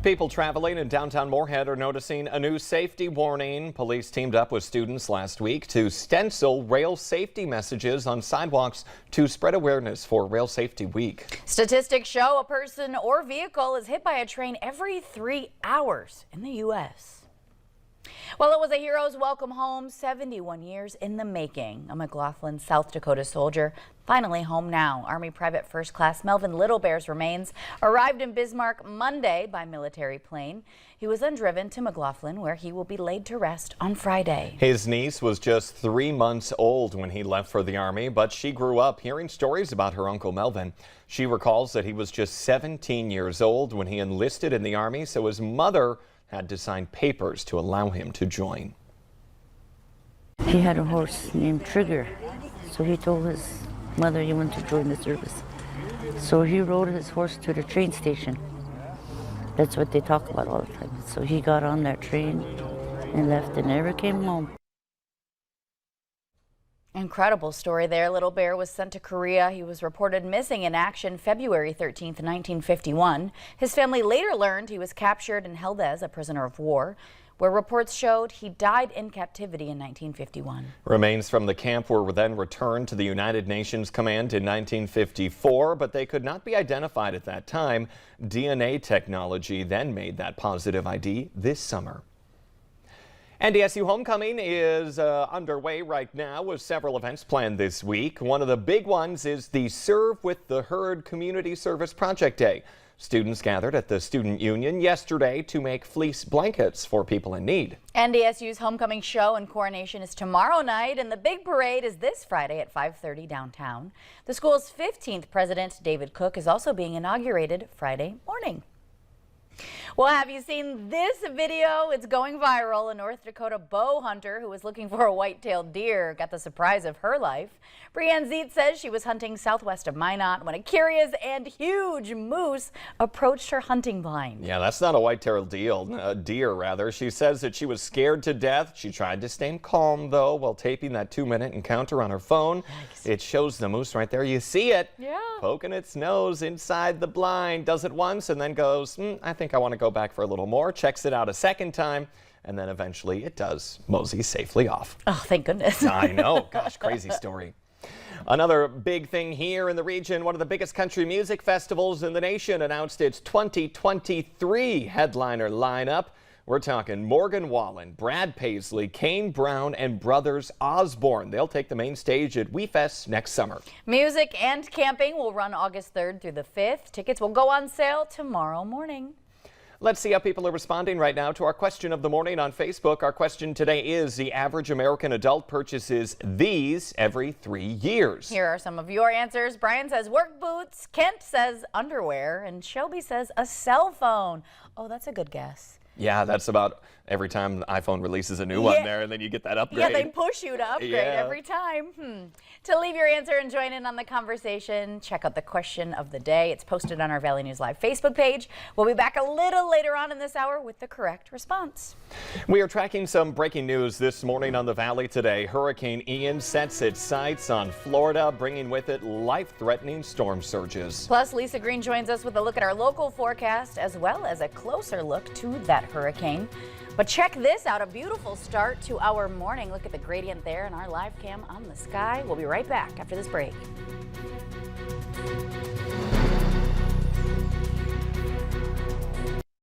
People traveling in downtown Moorhead are noticing a new safety warning. Police teamed up with students last week to stencil rail safety messages on sidewalks to spread awareness for Rail Safety Week. Statistics show a person or vehicle is hit by a train every 3 hours in the U.S. Well, it was a hero's welcome home, 71 years in the making. A McLaughlin, South Dakota soldier finally home now. Army Private First Class Melvin Littlebear's remains arrived in Bismarck Monday by military plane. He was then driven to McLaughlin, where he will be laid to rest on Friday. His niece was just 3 months old when he left for the Army, but she grew up hearing stories about her Uncle Melvin. She recalls that he was just 17 years old when he enlisted in the Army, so his mother had to sign papers to allow him to join. He had a horse named Trigger, so he told his mother he wanted to join the service. So he rode his horse to the train station. That's what they talk about all the time. So he got on that train and left and never came home. Incredible story there. Little Bear was sent to Korea. He was reported missing in action February 13th, 1951. His family later learned he was captured and held as a prisoner of war, where reports showed he died in captivity in 1951. Remains from the camp were then returned to the United Nations Command in 1954, but they could not be identified at that time. DNA technology then made that positive ID this summer. NDSU Homecoming is underway right now with several events planned this week. One of the big ones is the Serve with the Herd Community Service Project Day. Students gathered at the Student Union yesterday to make fleece blankets for people in need. NDSU's Homecoming show and coronation is tomorrow night, and the big parade is this Friday at 5:30 downtown. The school's 15th president, David Cook, is also being inaugurated Friday morning. Well, have you seen this video? It's going viral. A North Dakota bow hunter who was looking for a white-tailed deer got the surprise of her life. Brianne Zeet says she was hunting southwest of Minot when a curious and huge moose approached her hunting blind. Yeah, that's not a white-tailed deer, rather. She says that she was scared to death. She tried to stay calm, though, while taping that 2-minute encounter on her phone. Yikes. It shows the moose right there. You see it. Yeah. Poking its nose inside the blind. Does it once and then goes, I think I want to go back for a little more. Checks it out a second time, and then eventually it does mosey safely off. Oh, thank goodness. I know. Gosh, crazy story. Another big thing here in the region, one of the biggest country music festivals in the nation announced its 2023 headliner lineup. We're talking Morgan Wallen, Brad Paisley, Kane Brown, and Brothers Osborne. They'll take the main stage at WeFest next summer. Music and camping will run August 3rd through the 5th. Tickets will go on sale tomorrow morning. Let's see how people are responding right now to our question of the morning on Facebook. Our question today is, the average American adult purchases these every 3 years. Here are some of your answers. Brian says work boots. Kent says underwear. And Shelby says a cell phone. Oh, that's a good guess. Yeah, that's about every time the iPhone releases a new one there, and then you get that upgrade. Yeah, they push you to upgrade every time. To leave your answer and join in on the conversation, check out the question of the day. It's posted on our Valley News Live Facebook page. We'll be back a little later on in this hour with the correct response. We are tracking some breaking news this morning on the Valley today. Hurricane Ian sets its sights on Florida, bringing with it life-threatening storm surges. Plus, Lisa Green joins us with a look at our local forecast, as well as a closer look to that hurricane. But check this out, a beautiful start to our morning. Look at the gradient there in our live cam on the sky. We'll be right back after this break.